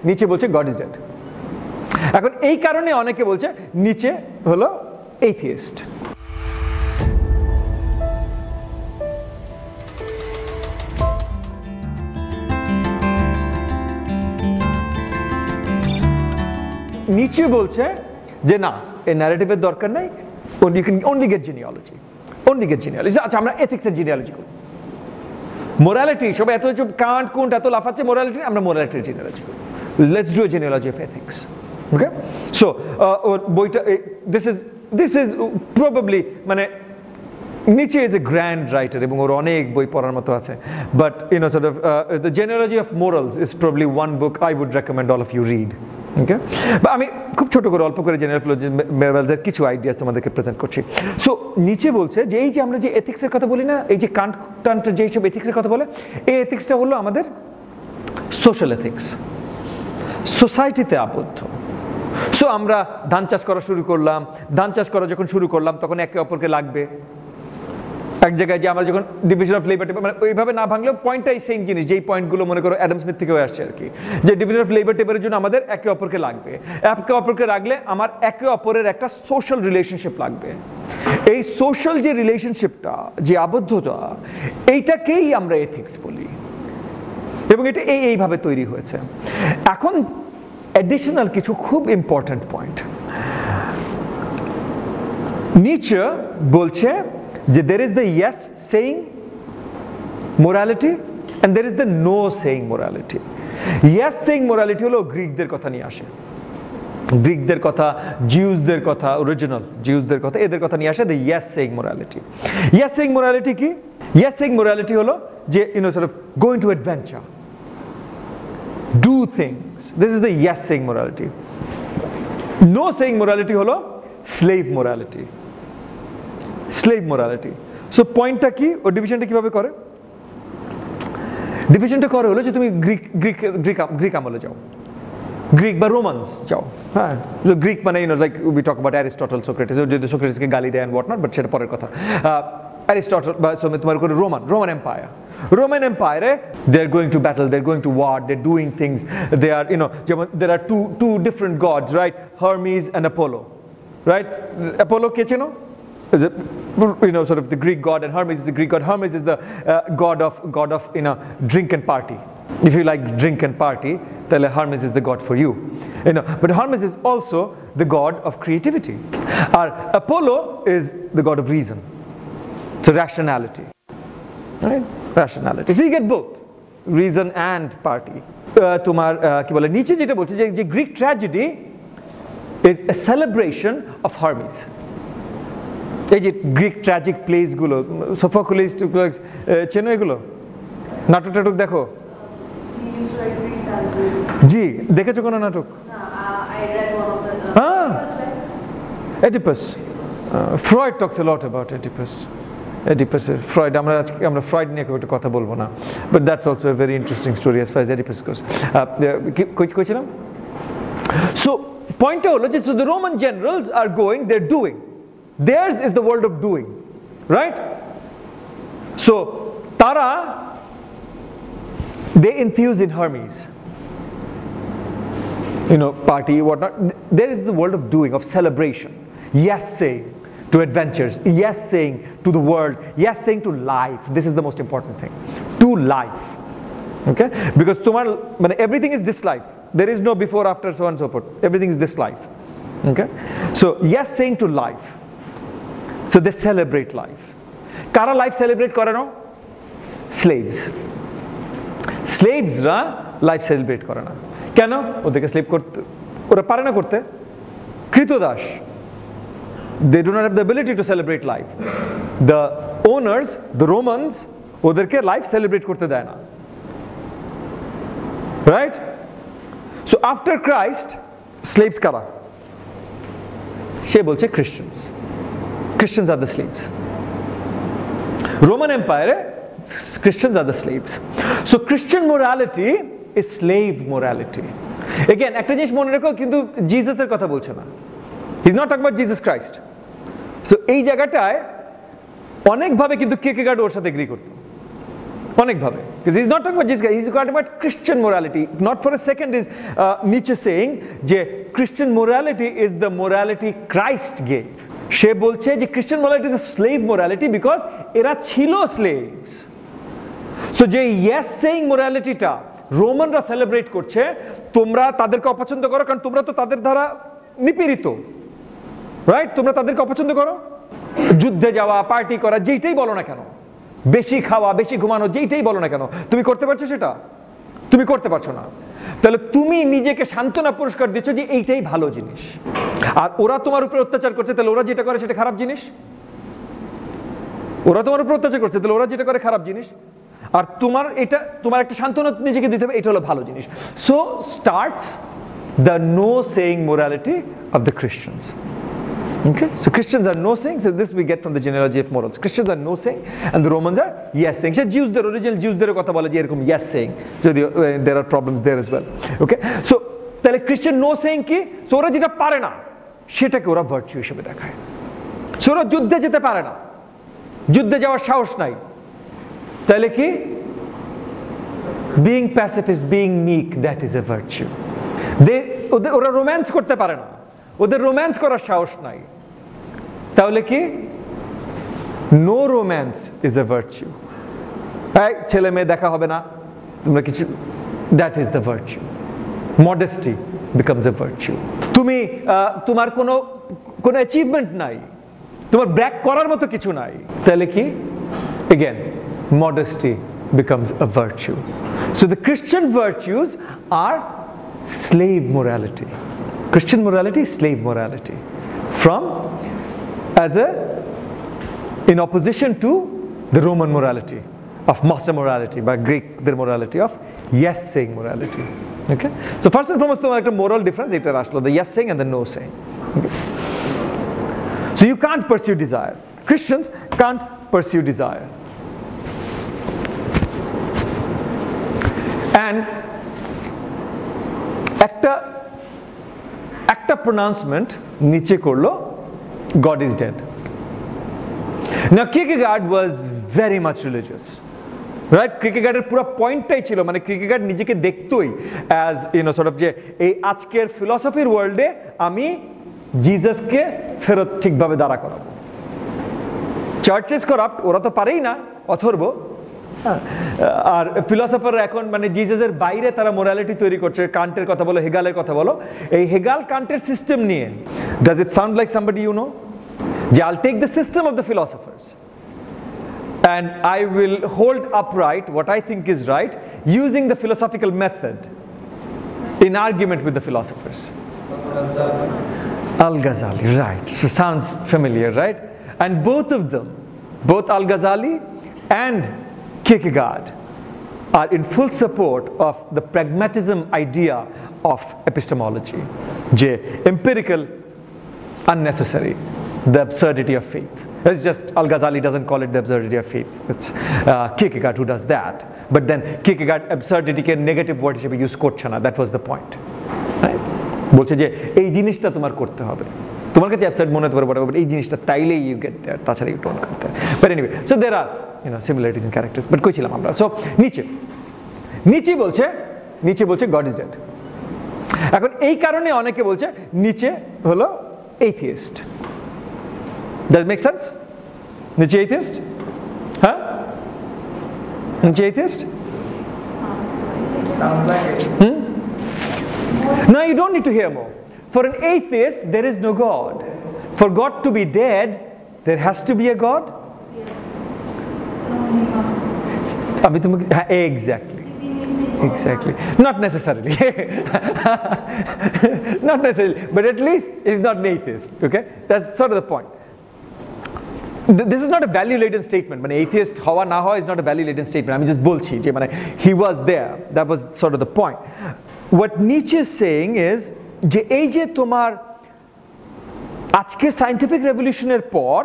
নিচে বলছে god is dead. এখন এই কারণে অনেকে বলছে নিচে হলো এথিয়েস্ট। নিচে বলছে যে না, এই ন্যারেটিভের দরকার নাই, you can only get genealogy, only get genealogy। আচ্ছা, আমরা এথিক্সের জিনিওলজি করি, মোরালিটি সবাই এত কান্ট কুন্ট এত লাফাচ্ছে মোরালিটি, আমরা মোরালিটির জিনিওলজি করি। Let's do a genealogy of ethics. Okay, so ওর বইটা দিস ইজ প্রবাবলি মানে নিচে ইজ এ গ্র্যান্ড রাইটার এবং ওর অনেক বই পড়ার মতো আছে, but sort of the genealogy of morals is probably one book I would recommend all of you read. ওকে, বা আমি খুব ছোট করে অল্প করে জেনারেল ফিলোসফির কিছু আইডিয়াস তোমাদেরকে প্রেজেন্ট করছি। সো নিচে বলছে যে এই যে আমরা যে এথিক্সের কথা বলি না, এই যে কান্ট যে সব এথিক্সের কথা বলে, এই এথিক্সটা হলো আমাদের সোশ্যাল এথিক্স, সোসাইটিতে আবদ্ধ। সো আমরা ধান চাষ করা শুরু করলাম, ধান চাষ করা যখন শুরু করলাম তখন একে অপরকে লাগবে। এক জায়গায় যে আমরা যখন ডিভিশন অফ লেবার, মানে ওইভাবে না ভাঙলেও পয়েন্টটাই সেম জিনিস, যেই পয়েন্টগুলো মনে করো অ্যাডাম স্মিথ থেকেও আসছে আর কি, যে ডিভিশন অফ লেবার টেবারের জন্য আমাদের একে অপরকে লাগবে, একে অপরকে রাখলে আমার একে অপরের একটা সোশ্যাল রিলেশনশিপ লাগবে। এই সোশ্যাল যে রিলেশনশিপটা, যে আবদ্ধতা, এইটাকেই আমরা এথিক্স বলি এবং এটা এইভাবে তৈরি হয়েছে। এখন অ্যাডিশনাল কিছু খুব ইম্পর্ট্যান্ট পয়েন্ট নিচে বলছে যে there is the yes saying morality and there is the no saying morality. Yes saying morality হলো গ্রিকদের কথা নিয়ে আসে, গ্রিকদের কথা, জিউসদের কথা, অরিজিনাল জিউসদের কথা, এদের কথা নিয়ে আসে the yes saying morality. Yes saying morality কি? Yes saying morality হলো যে sort of go into adventure, do things. This is the yes saying morality. No saying morality হলো slave morality, slave morality. So পয়েন্টটা কি, ও ডিভিশনটা কিভাবে করে? ডিভিশনটা করে হলো যে তুমি গ্রিক আমলে যাও, গ্রিক বা রোমান্স যাও। হ্যাঁ, গ্রিক মানে like we talk about Aristotle, Socrates, যদি সোক্রেটিসকে গালি দেয় এন্ড হোয়াট নট, বাট সেটা পরের কথা। অ্যারিস্টটল বা তোমার করে রোমান এম্পায়ার, রোমান এম্পায়ারে they are going to battle, they are going to war, they are doing things, they are যেমন there are two different gods, right? Hermes and Apollo, right? Apollo কে চেনো? Is it sort of the Greek god, and Hermes is the Greek god. Hermes is the god of drink and party. If you like drink and party, then Hermes is the god for you. But Hermes is also the god of creativity. Apollo is the god of reason, so rationality, right? Rationality. So you get both reason and party. তোমার কি বলে নিচে যেটা বলছে যে Greek tragedy is a celebration of Hermes. এই যে Greek tragic place গুলো, সোফোক্লিস, চেনো এগুলো? নাটক টাটক দেখো? জি, দেখেছো কোনো নাটক? হ্যাঁ, Oedipus. Freud talks a lot about Oedipus. এডিপাসের ফ্রয়েড, আমরা ফ্রয়েড নিয়ে খুব একটা কথা বলবো না, but that's also a very interesting story as far as Oedipus goes. কইছিলাম? সো পয়েন্টটা হলো যে the Roman generals are going, they're doing. Theirs is the world of doing, right? So tara, they enthuse in Hermes, party, whatnot. There is the world of doing, of celebration, yes saying to adventures, yes saying to the world, yes saying to life. This is the most important thing, to life. Okay, because everything is this life, there is no before, after, so on and so forth. Everything is this life. Okay, so yes saying to life. So they celebrate life. Kara life celebrate করে না? Slaves. Slavesরা life celebrate করে না। কেন? ওদেরকে slave করতে ওরা পারে না করতে, কৃতদাস। They do not have the ability to celebrate life. The owners, the Romans, ওদেরকে life celebrate করতে দেয় না। Right? So after Christ, slaves কারা? সে বলছে Christians. Christians are the slaves. Roman Empire, Christians are the slaves. So Christian morality is slave morality. Again, একটা জিনিস মনে রাখো, কিন্তু জিসাসের কথা বলছে না। He's not talking about Jesus Christ. So এই জায়গাটায় অনেকভাবে কিন্তু কিরকেগার্ড ওর সাথে এগ্রি করতো, অনেকভাবে। because he's not talking about Jesus, he's talking about Christian morality. Not for a second is Nietzsche saying যে Christian morality is the morality Christ gave. সে বলছে যে Christian morality is the slave morality because এরা ছিল slaves. So যে yes saying morality টা রোমানরা celebrate করছে, তোমরা তাদেরকে অপছন্দ করো কারণ তোমরা তো তাদের দ্বারা নিপীড়িত, রাইট? তোমরা তাদেরকে অপছন্দ করো, যুদ্ধে যাওয়া, পার্টি করা, যেইটাই বলো না কেন, বেশি খাওয়া, বেশি ঘুমানো, যেইটাই বলো না কেন, তুমি করতে পারছো সেটা? তুমি করতে পারছো না। তাহলে তুমি নিজেকে সান্ত্বনা পুরস্কার দিচ্ছ যে এইটাই ভালো জিনিস, আর ওরা তোমার উপরে অত্যাচার করছে, তাহলে ওরা যেটা করে সেটা খারাপ জিনিস। ওরা তোমার উপরে অত্যাচার করছে, তাহলে ওরা যেটা করে খারাপ জিনিস, আর তোমার এটা, তোমার একটা সান্ত্বনা নিজেকে দিতে হবে, এটা হলো ভালো জিনিস। So starts the no saying morality of the Christians. Okay, so Christians are no saying, so this we get from the genealogy of morals. Christians are no saying and the Romans are yes saying. So Jews, the original Jews their কথা বলে যে এরকম yes saying, so there are problems there as well. Okay, so তাহলে Christian no saying কি? So ওরা যেটা পারে না সেটাকে ওরা ভার্চু হিসেবে দেখায়। So ওরা যুদ্ধে যেতে পারে না, যুদ্ধে যাওয়ার সাহস নাই, তাহলে কি? being pacifist, being meek, that is a virtue. ওরা রোম্যান্স করতে পারে না, ওদের রোম্যান্স করার সাহস নাই, তাহলে কি? No romance is a virtue. ছেলে মেয়ে দেখা হবে না, তোমরা কিছু, that is the virtue. Modesty becomes a virtue. তুমি তোমার কোনো অ্যাচিভমেন্ট নাই, তোমার ব্র্যাক করার মতো কিছু নাই, তাহলে কি? Again modesty becomes a virtue. So the Christian virtues are slave morality. Christian morality is slave morality, from in opposition to the Roman morality of master morality, by Greek their morality of yes saying morality. Okay, so first and foremost তোমার একটা moral difference এটা আসলো, the yes saying and the no saying. Okay. So you can't pursue desire. Christians can't pursue desire. And একটা pronouncement নিচে করলো, God is dead. Now Kierkegaard was very much religious, right? Kierkegaardের পুরো পয়েন্টটাই ছিল, মানে Kierkegaard নিজেকে দেখতোই as sort of যে এই আজকের ফিলসফির ওয়ার্ল্ডে আমি জিসাসকে ফেরত ঠিকভাবে দাঁড়া করাবো। চার্চ ইজ করাপ্ট, ওরা তো পারেই না, অথর্ব। আর ফিলসফাররা এখন মানে জিসাসের বাইরে তারা মোরালিটি তৈরি করছে, কান্টের কথা বলো, হেগালের কথা বলো, এই হেগাল কান্টের সিস্টেম নিয়ে। Does it sound like somebody you know? যে I'll take the system of the philosophers and I will hold upright what I think is right using the philosophical method in argument with the philosophers. Al-Ghazali, right? So sounds familiar, right? And both of them, both Al-Ghazali and Kierkegaard, are in full support of the pragmatism idea of epistemology, je empirical, unnecessary, the absurdity of faith. It's just Al-Ghazali doesn't call it the absurdity of faith. It's Kierkegaard who does that. But then Kierkegaard absurdity ke negative word হিসেবে use করছে না. That was the point. Right? বলছে যে এই জিনিসটা তোমার করতে হবে, তোমার কাছে অ্যাবসার্ড মনে হতে পারে বটে, বাট এই জিনিসটা তাইলেই ইউ গেট দেয়ার, তাছাড়া you don't get there. But anyway, so there are similarities in characters. But কই ছিলাম আমরা? সো নিচে বলছে গড ইজ ডেড। এখন এই কারণে অনেকে বলছে নিচে হলো এথিয়েস্ট। Does make sense? নিচে এথিয়েস্ট? হ্যাঁ, নিচে atheist? No, you don't need to hear more. For an atheist, there is no God. For God to be dead, there has to be a God. Exactly. Not necessarily. Not necessarily. But at least he's not an atheist. Okay? That's sort of the point. This is not a value-laden statement. মানে atheist হওয়া না হওয়া is not a value-laden statement. আমি just বলছি যে মানে he was there. That was sort of the point. What Nietzsche is saying is যে এই যে তোমার আজকের সায়েন্টিফিক রেভলিউশনের পর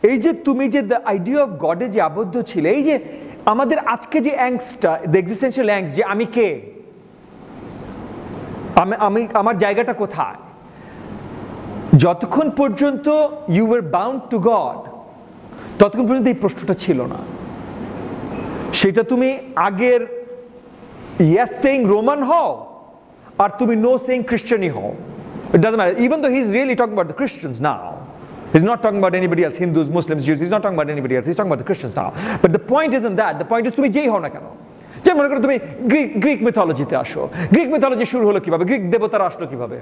এই যে তুমি যে দ্য আইডিয়া অফ গডে যে আবদ্ধ ছিলে, এই যে আমাদের আজকে যে অ্যাংস্টটা, দ্য এক্সিস্টেনশিয়াল অ্যাংস্ট, যে আমি কে, আমি আমার জায়গাটা কোথায়, যতক্ষণ পর্যন্ত you were bound to God ততক্ষণ পর্যন্ত এই প্রশ্নটা ছিল না। সেটা তুমি আগের yes saying Roman হও আর তুমি no saying Christian হও, it doesn't matter, even though he's really talking about the Christians now. He's not talking about anybody else, Hindus, Muslims, Jews. He's not talking about anybody else. He's talking about the Christians now. But the point isn't that. The point is তুমি যেই হও না কেন, যে মনে করো তুমি Greek মিথোলজিতে আসো, গ্রিক মিথোলজি শুরু হলো কিভাবে, গ্রিক দেবতারা আসলো কিভাবে?